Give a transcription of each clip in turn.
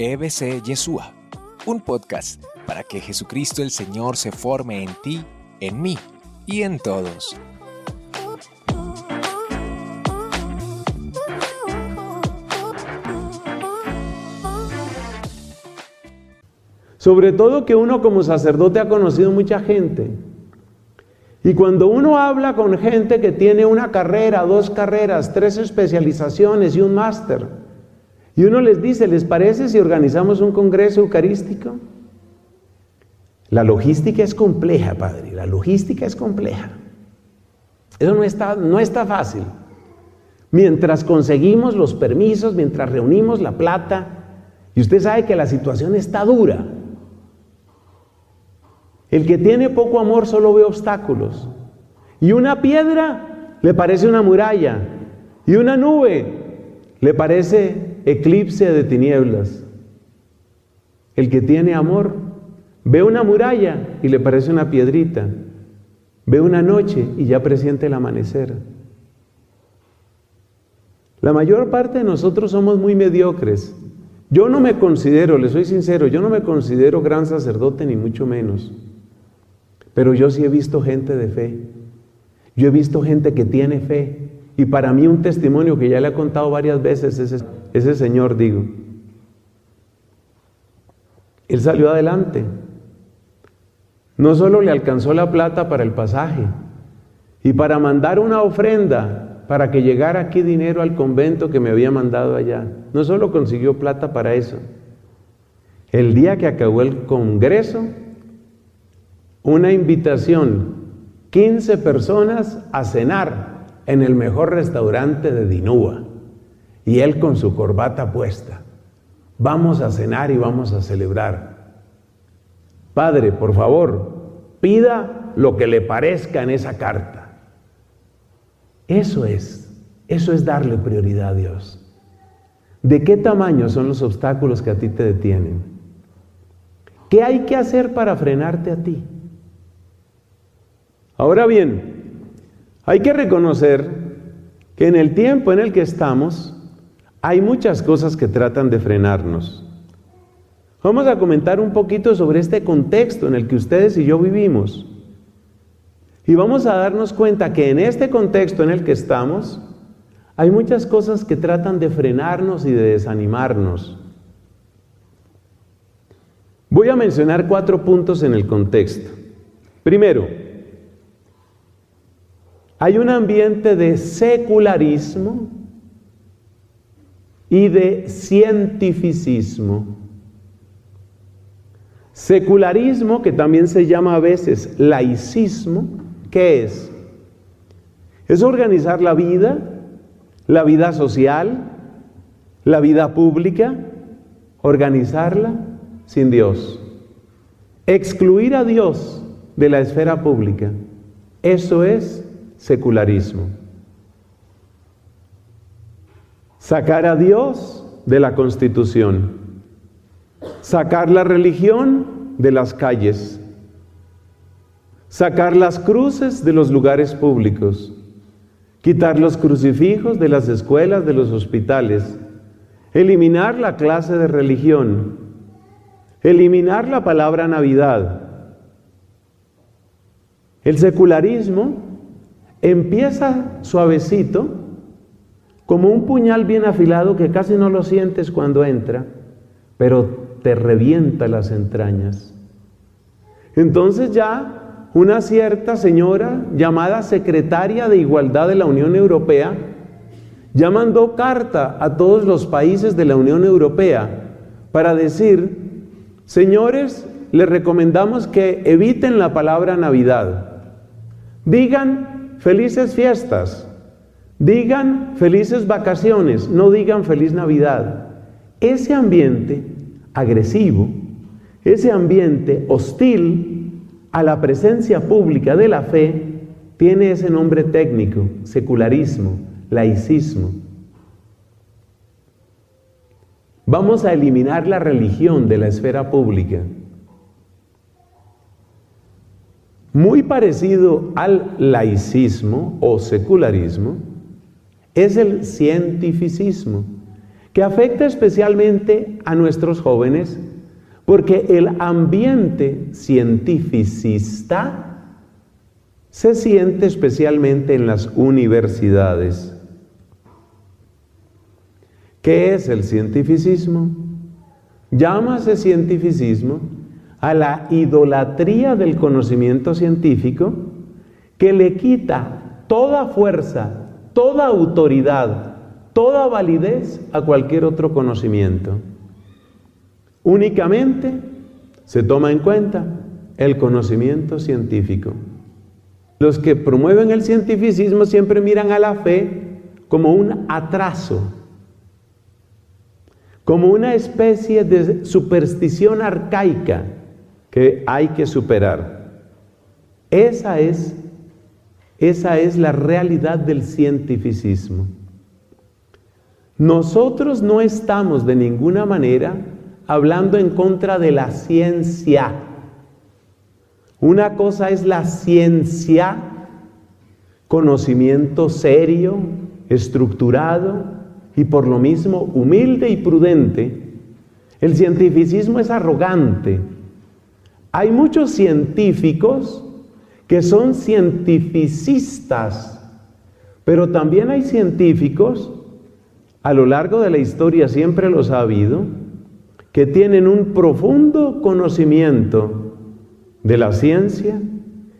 EBC Yeshua, un podcast para que Jesucristo el Señor se forme en ti, en mí y en todos. Sobre todo que uno como sacerdote ha conocido mucha gente. Y cuando uno habla con gente que tiene una carrera, 2 carreras, 3 especializaciones y un máster, y uno les dice, ¿les parece si organizamos un congreso eucarístico? La logística es compleja, padre, la logística es compleja. Eso no está fácil. Mientras conseguimos los permisos, mientras reunimos la plata, y usted sabe que la situación está dura. El que tiene poco amor solo ve obstáculos. Y una piedra le parece una muralla. Y una nube le parece eclipse de tinieblas. El que tiene amor ve una muralla y le parece una piedrita. Ve una noche y ya presiente el amanecer. La mayor parte de nosotros somos muy mediocres. Yo no me considero, le soy sincero, yo no me considero gran sacerdote ni mucho menos. Pero yo sí he visto gente de fe. Yo he visto gente que tiene fe. Y para mí un testimonio que ya le he contado varias veces, ese señor, digo. Él salió adelante. No solo le alcanzó la plata para el pasaje y para mandar una ofrenda para que llegara aquí dinero al convento que me había mandado allá. No solo consiguió plata para eso. El día que acabó el congreso, una invitación, 15 personas a cenar en el mejor restaurante de Dinúa. Y él con su corbata puesta. Vamos a cenar y vamos a celebrar. Padre, por favor, pida lo que le parezca en esa carta. Eso es darle prioridad a Dios. ¿De qué tamaño son los obstáculos que a ti te detienen? ¿Qué hay que hacer para frenarte a ti? Ahora bien, hay que reconocer que en el tiempo en el que estamos hay muchas cosas que tratan de frenarnos. Vamos a comentar un poquito sobre este contexto en el que ustedes y yo vivimos. Y vamos a darnos cuenta que en este contexto en el que estamos hay muchas cosas que tratan de frenarnos y de desanimarnos. Voy a mencionar 4 puntos en el contexto. Primero, hay un ambiente de secularismo y de cientificismo. Secularismo, que también se llama a veces laicismo, ¿qué es? Es organizar la vida social, la vida pública, organizarla sin Dios. Excluir a Dios de la esfera pública. Eso es secularismo. Sacar a Dios de la Constitución. Sacar la religión de las calles. Sacar las cruces de los lugares públicos. Quitar los crucifijos de las escuelas, de los hospitales. Eliminar la clase de religión. Eliminar la palabra Navidad. El secularismo empieza suavecito, como un puñal bien afilado que casi no lo sientes cuando entra, pero te revienta las entrañas. Entonces ya una cierta señora llamada secretaria de Igualdad de la Unión Europea ya mandó carta a todos los países de la Unión Europea para decir, señores, les recomendamos que eviten la palabra Navidad. Digan felices fiestas, digan felices vacaciones, no digan feliz Navidad. Ese ambiente agresivo, ese ambiente hostil a la presencia pública de la fe, tiene ese nombre técnico, secularismo, laicismo. Vamos a eliminar la religión de la esfera pública. Muy parecido al laicismo o secularismo es el cientificismo, que afecta especialmente a nuestros jóvenes, porque el ambiente cientificista se siente especialmente en las universidades. ¿Qué es el cientificismo? Llámase cientificismo a la idolatría del conocimiento científico que le quita toda fuerza, toda autoridad, toda validez a cualquier otro conocimiento. Únicamente se toma en cuenta el conocimiento científico. Los que promueven el cientificismo siempre miran a la fe como un atraso, como una especie de superstición arcaica que hay que superar. Esa es la realidad del cientificismo. Nosotros no estamos de ninguna manera hablando en contra de la ciencia. Una cosa es la ciencia, conocimiento serio, estructurado y por lo mismo humilde y prudente. El cientificismo es arrogante. Hay muchos científicos que son cientificistas, pero también hay científicos, a lo largo de la historia siempre los ha habido, que tienen un profundo conocimiento de la ciencia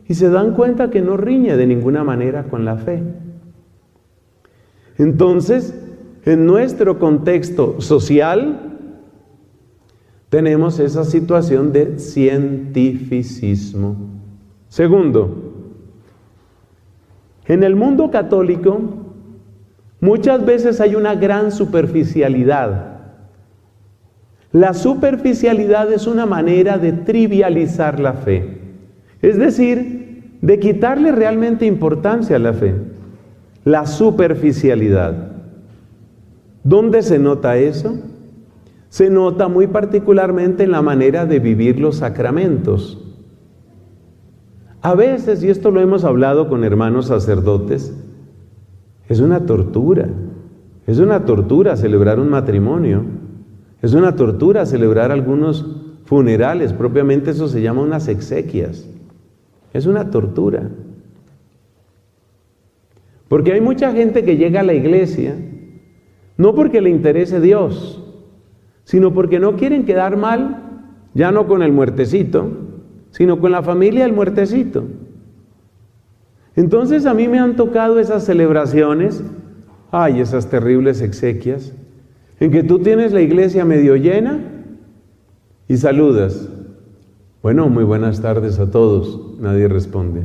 y se dan cuenta que no riñe de ninguna manera con la fe. Entonces, en nuestro contexto social, tenemos esa situación de cientificismo. Segundo, en el mundo católico, muchas veces hay una gran superficialidad. La superficialidad es una manera de trivializar la fe, es decir, de quitarle realmente importancia a la fe. La superficialidad. ¿Dónde se nota eso? Se nota muy particularmente en la manera de vivir los sacramentos. A veces, y esto lo hemos hablado con hermanos sacerdotes, es una tortura celebrar un matrimonio. Es una tortura celebrar algunos funerales, propiamente eso se llama unas exequias. Es una tortura. Porque hay mucha gente que llega a la iglesia, no porque le interese Dios, sino porque no quieren quedar mal, ya no con el muertecito, sino con la familia del muertecito. Entonces a mí me han tocado esas celebraciones, esas terribles exequias, en que tú tienes la iglesia medio llena y saludas. Bueno, muy buenas tardes a todos. Nadie responde.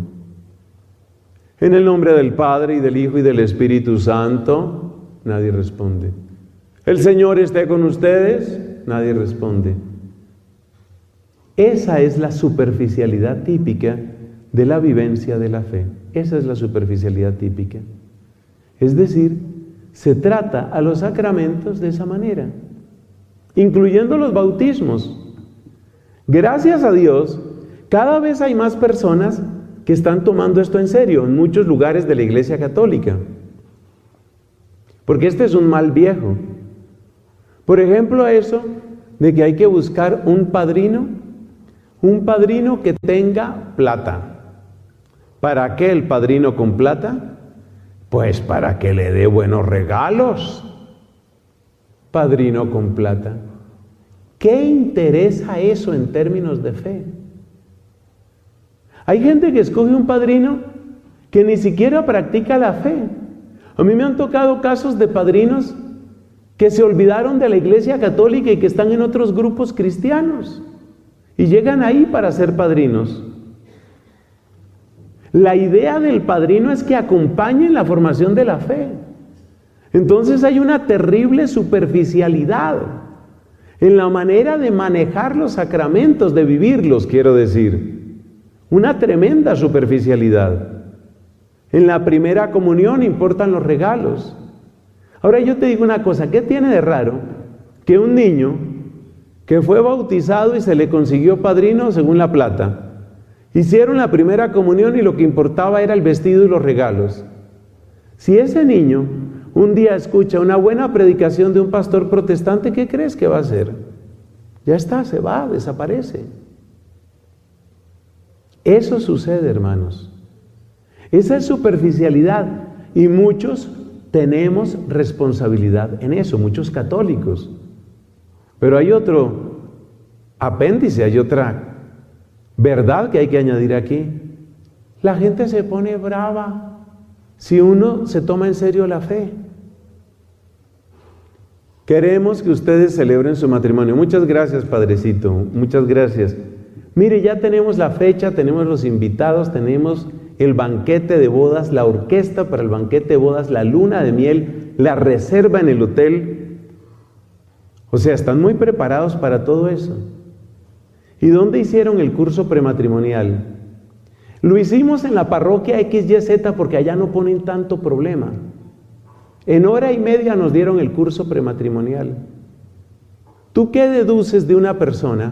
En el nombre del Padre y del Hijo y del Espíritu Santo, nadie responde. El Señor esté con ustedes, nadie responde. Esa es la superficialidad típica de la vivencia de la fe. Esa es la superficialidad típica. Es decir, se trata a los sacramentos de esa manera, incluyendo los bautismos. Gracias a Dios, cada vez hay más personas que están tomando esto en serio en muchos lugares de la Iglesia Católica. Porque este es un mal viejo. Por ejemplo, eso de que hay que buscar un padrino que tenga plata. ¿Para qué el padrino con plata? Pues para que le dé buenos regalos. Padrino con plata. ¿Qué interesa eso en términos de fe? Hay gente que escoge un padrino que ni siquiera practica la fe. A mí me han tocado casos de padrinos que se olvidaron de la Iglesia Católica y que están en otros grupos cristianos y llegan ahí para ser padrinos. La idea del padrino es que acompañe la formación de la fe. Entonces hay una terrible superficialidad en la manera de manejar los sacramentos, de vivirlos, quiero decir. Una tremenda superficialidad. En la primera comunión importan los regalos. Ahora yo te digo una cosa, ¿qué tiene de raro que un niño que fue bautizado y se le consiguió padrino según la plata, hicieron la primera comunión y lo que importaba era el vestido y los regalos? Si ese niño un día escucha una buena predicación de un pastor protestante, ¿qué crees que va a hacer? Ya está, se va, desaparece. Eso sucede, hermanos. Esa es superficialidad y muchos tenemos responsabilidad en eso, muchos católicos. Pero hay otro apéndice, hay otra verdad que hay que añadir aquí. La gente se pone brava si uno se toma en serio la fe. Queremos que ustedes celebren su matrimonio. Muchas gracias, Padrecito, muchas gracias. Mire, ya tenemos la fecha, tenemos los invitados, tenemos el banquete de bodas, la orquesta para el banquete de bodas, la luna de miel, la reserva en el hotel. O sea, están muy preparados para todo eso. ¿Y dónde hicieron el curso prematrimonial? Lo hicimos en la parroquia XYZ porque allá no ponen tanto problema. En hora y media nos dieron el curso prematrimonial. ¿Tú qué deduces de una persona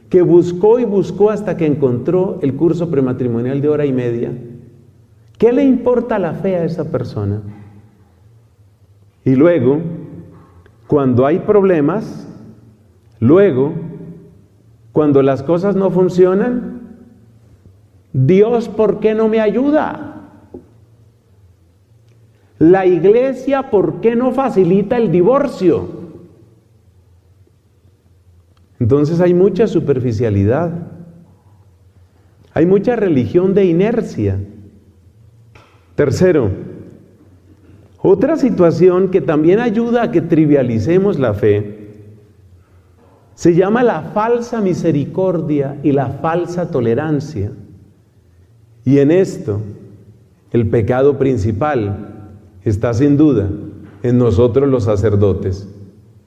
que buscó y buscó hasta que encontró el curso prematrimonial de hora y media? ¿Qué le importa la fe a esa persona? Y luego, cuando hay problemas, luego, cuando las cosas no funcionan, Dios, ¿por qué no me ayuda? La iglesia, ¿por qué no facilita el divorcio? Entonces hay mucha superficialidad, hay mucha religión de inercia. Tercero, otra situación que también ayuda a que trivialicemos la fe, se llama la falsa misericordia y la falsa tolerancia. Y en esto, el pecado principal está sin duda en nosotros los sacerdotes,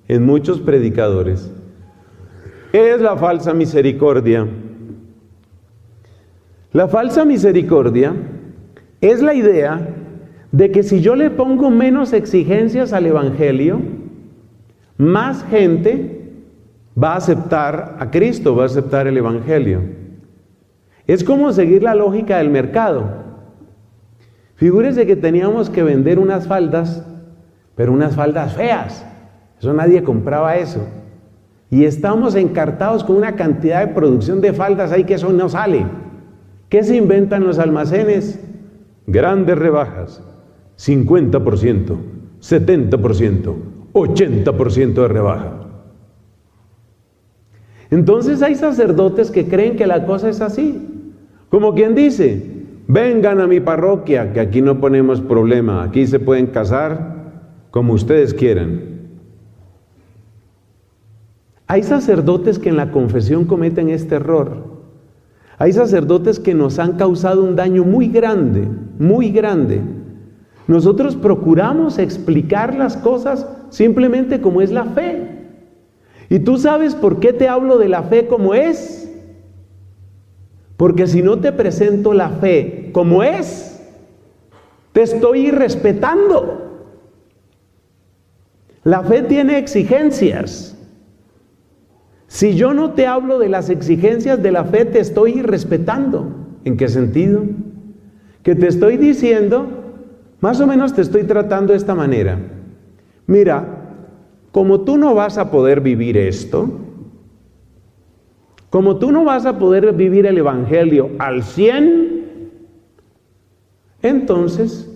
en muchos predicadores. ¿Qué es la falsa misericordia? La falsa misericordia es la idea de que si yo le pongo menos exigencias al Evangelio, más gente va a aceptar a Cristo, va a aceptar el Evangelio. Es como seguir la lógica del mercado. Figúrese que teníamos que vender unas faldas, pero unas faldas feas. Eso nadie compraba eso. Y estamos encartados con una cantidad de producción de faldas ahí que eso no sale. ¿Qué se inventan los almacenes? Grandes rebajas, 50%, 70%, 80% de rebaja. Entonces hay sacerdotes que creen que la cosa es así. Como quien dice, vengan a mi parroquia, que aquí no ponemos problema, aquí se pueden casar como ustedes quieran. Hay sacerdotes que en la confesión cometen este error. Hay sacerdotes que nos han causado un daño muy grande, muy grande. Nosotros procuramos explicar las cosas simplemente como es la fe. ¿Y tú sabes por qué te hablo de la fe como es? Porque si no te presento la fe como es, te estoy irrespetando. La fe tiene exigencias. Si yo no te hablo de las exigencias de la fe, te estoy irrespetando. ¿En qué sentido? Que te estoy diciendo, más o menos te estoy tratando de esta manera. Mira, como tú no vas a poder vivir esto, como tú no vas a poder vivir el Evangelio al 100, entonces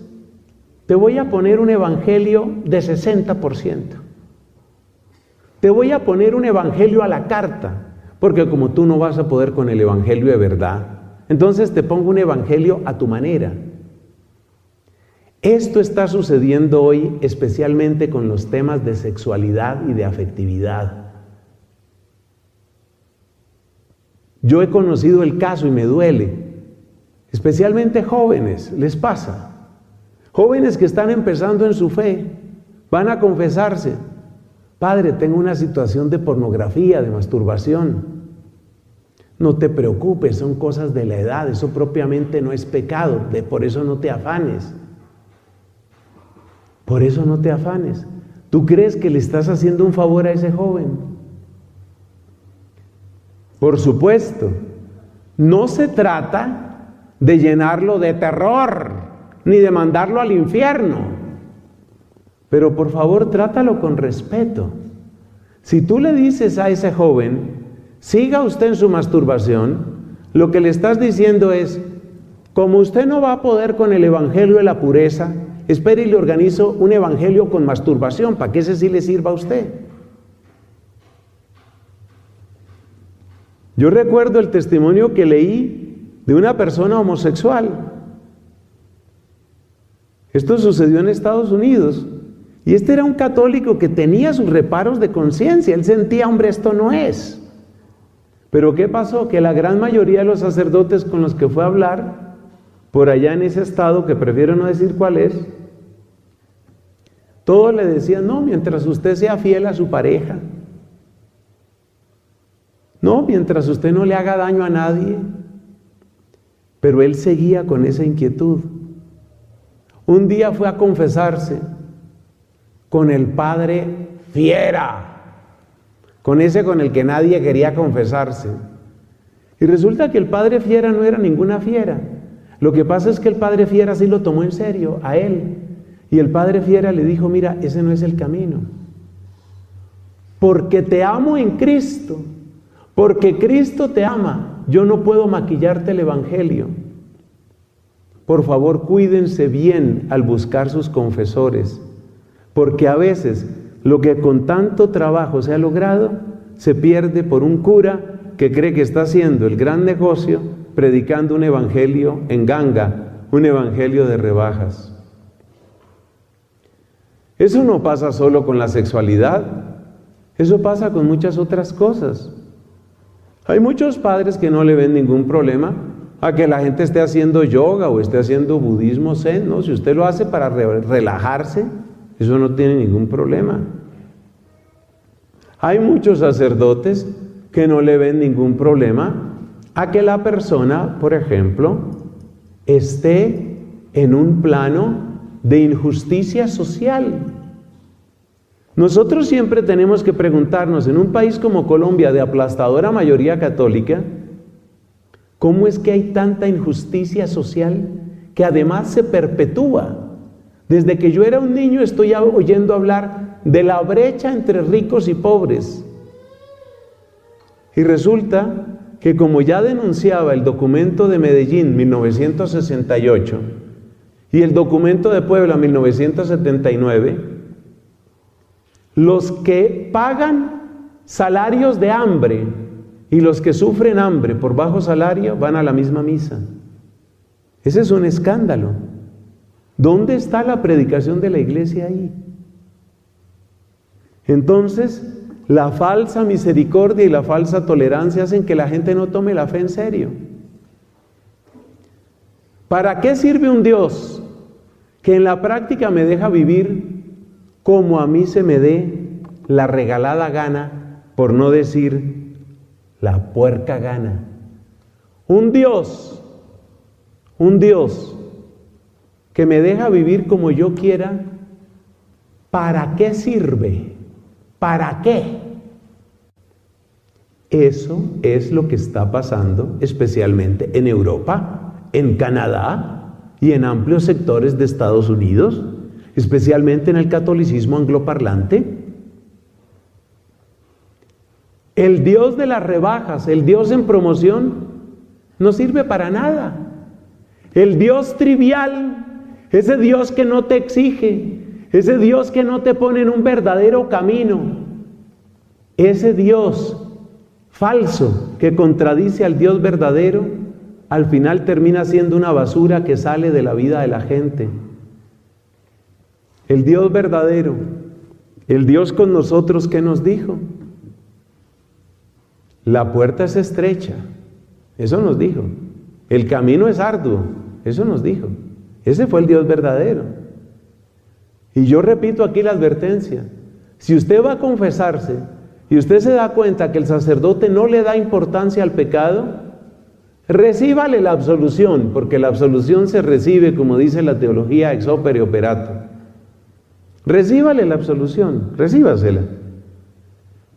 te voy a poner un Evangelio de 60%. Te voy a poner un Evangelio a la carta, porque como tú no vas a poder con el Evangelio de verdad, entonces te pongo un Evangelio a tu manera. Esto está sucediendo hoy especialmente con los temas de sexualidad y de afectividad. Yo he conocido el caso y me duele, especialmente jóvenes, les pasa. Jóvenes que están empezando en su fe, van a confesarse. Padre, tengo una situación de pornografía, de masturbación. No te preocupes, son cosas de la edad, eso propiamente no es pecado, por eso no te afanes. Por eso no te afanes. ¿Tú crees que le estás haciendo un favor a ese joven? Por supuesto, no se trata de llenarlo de terror, ni de mandarlo al infierno. pero por favor trátalo con respeto. Si tú le dices a ese joven, siga usted en su masturbación, lo que le estás diciendo es, como usted no va a poder con el evangelio de la pureza, espere y le organizo un evangelio con masturbación, para que ese sí le sirva a usted. Yo recuerdo el testimonio que leí de una persona homosexual. Esto sucedió en Estados Unidos. Y este era un católico que tenía sus reparos de conciencia. Él sentía, hombre, esto no es. Pero ¿qué pasó? Que la gran mayoría de los sacerdotes con los que fue a hablar, por allá en ese estado, que prefiero no decir cuál es, todos le decían, no, mientras usted sea fiel a su pareja, no, mientras usted no le haga daño a nadie. Pero él seguía con esa inquietud. Un día fue a confesarse con el padre fiera, con ese con el que nadie quería confesarse. Y resulta que el padre fiera no era ninguna fiera. Lo que pasa es que el padre fiera sí lo tomó en serio, a él. Y el padre fiera le dijo, mira, ese no es el camino. Porque te amo en Cristo, porque Cristo te ama, yo no puedo maquillarte el evangelio. Por favor, cuídense bien al buscar sus confesores, porque a veces lo que con tanto trabajo se ha logrado, se pierde por un cura que cree que está haciendo el gran negocio predicando un evangelio en ganga, un evangelio de rebajas. Eso no pasa solo con la sexualidad, eso pasa con muchas otras cosas. Hay muchos padres que no le ven ningún problema a que la gente esté haciendo yoga o esté haciendo budismo zen, ¿no? Si usted lo hace para relajarse, eso no tiene ningún problema. Hay muchos sacerdotes que no le ven ningún problema a que la persona, por ejemplo, esté en un plano de injusticia social. Nosotros siempre tenemos que preguntarnos, en un país como Colombia, de aplastadora mayoría católica, ¿cómo es que hay tanta injusticia social que además se perpetúa? Desde que yo era un niño estoy oyendo hablar de la brecha entre ricos y pobres. Y resulta que, como ya denunciaba el documento de Medellín 1968 y el documento de Puebla 1979, los que pagan salarios de hambre y los que sufren hambre por bajo salario van a la misma misa. Ese es un escándalo. ¿Dónde está la predicación de la iglesia ahí? Entonces, la falsa misericordia y la falsa tolerancia hacen que la gente no tome la fe en serio. ¿Para qué sirve un Dios que en la práctica me deja vivir como a mí se me dé la regalada gana, por no decir la puerca gana? Un Dios que me deja vivir como yo quiera, ¿para qué sirve? ¿Para qué? Eso es lo que está pasando especialmente en Europa, en Canadá y en amplios sectores de Estados Unidos, especialmente en el catolicismo angloparlante. El Dios de las rebajas, el Dios en promoción, no sirve para nada. El Dios trivial, ese Dios que no te exige, ese Dios que no te pone en un verdadero camino, ese Dios falso que contradice al Dios verdadero, al final termina siendo una basura que sale de la vida de la gente. El Dios verdadero, el Dios con nosotros, ¿qué nos dijo? La puerta es estrecha, eso nos dijo. El camino es arduo, eso nos dijo. Ese fue el Dios verdadero. Y yo repito aquí la advertencia: si usted va a confesarse y usted se da cuenta que el sacerdote no le da importancia al pecado, recíbale la absolución, porque la absolución se recibe, como dice la teología, ex opere operato. Recíbale la absolución, recíbasela.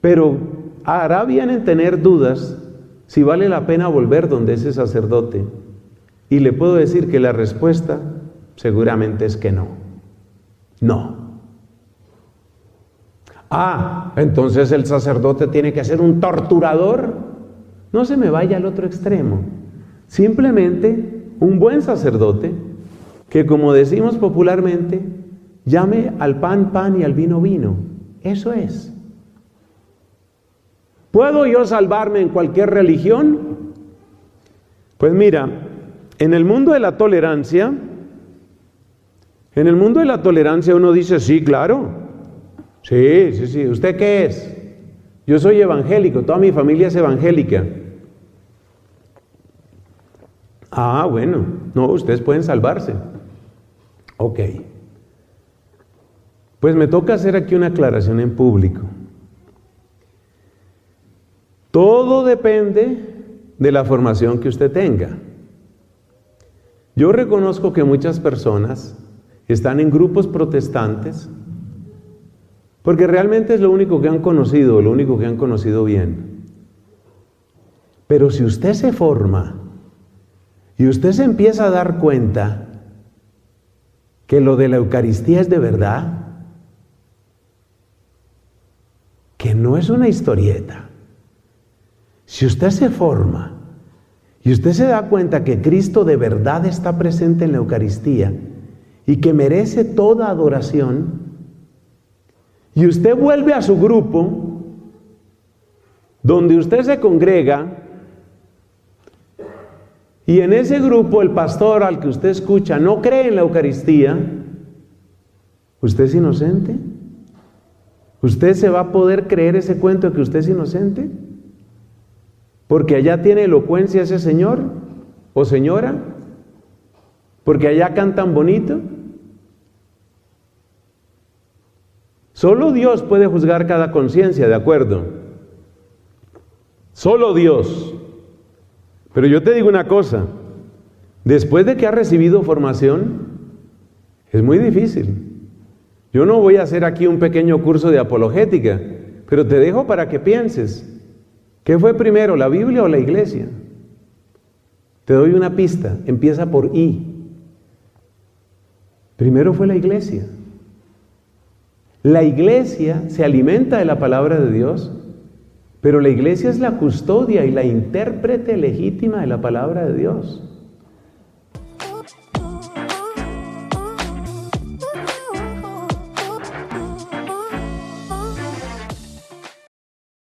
Pero hará bien en tener dudas si vale la pena volver donde ese sacerdote. Y le puedo decir que la respuesta seguramente es que no. No. Entonces el sacerdote tiene que ser un torturador. No se me vaya al otro extremo. Simplemente un buen sacerdote que, como decimos popularmente, llame al pan pan y al vino vino. Eso es. ¿Puedo yo salvarme en cualquier religión? Pues mira, en el mundo de la tolerancia uno dice, sí, claro. Sí. ¿Usted qué es? Yo soy evangélico, toda mi familia es evangélica. Bueno, no, ustedes pueden salvarse. Ok. Pues me toca hacer aquí una aclaración en público. Todo depende de la formación que usted tenga. Yo reconozco que muchas personas están en grupos protestantes porque realmente es lo único que han conocido, lo único que han conocido bien. Pero si usted se forma y usted se empieza a dar cuenta que lo de la Eucaristía es de verdad, que no es una historieta. Si usted se forma y usted se da cuenta que Cristo de verdad está presente en la Eucaristía y que merece toda adoración, y usted vuelve a su grupo, donde usted se congrega, y en ese grupo el pastor al que usted escucha no cree en la Eucaristía, ¿usted es inocente? ¿Usted se va a poder creer ese cuento de que usted es inocente? Porque allá tiene elocuencia ese señor o señora, porque allá cantan bonito. Solo Dios puede juzgar cada conciencia, ¿de acuerdo? Solo Dios. Pero yo te digo una cosa, después de que has recibido formación, es muy difícil. Yo no voy a hacer aquí un pequeño curso de apologética, pero te dejo para que pienses. ¿Qué fue primero, la Biblia o la iglesia? Te doy una pista, empieza por I. Primero fue la iglesia. La iglesia se alimenta de la palabra de Dios, pero la iglesia es la custodia y la intérprete legítima de la palabra de Dios.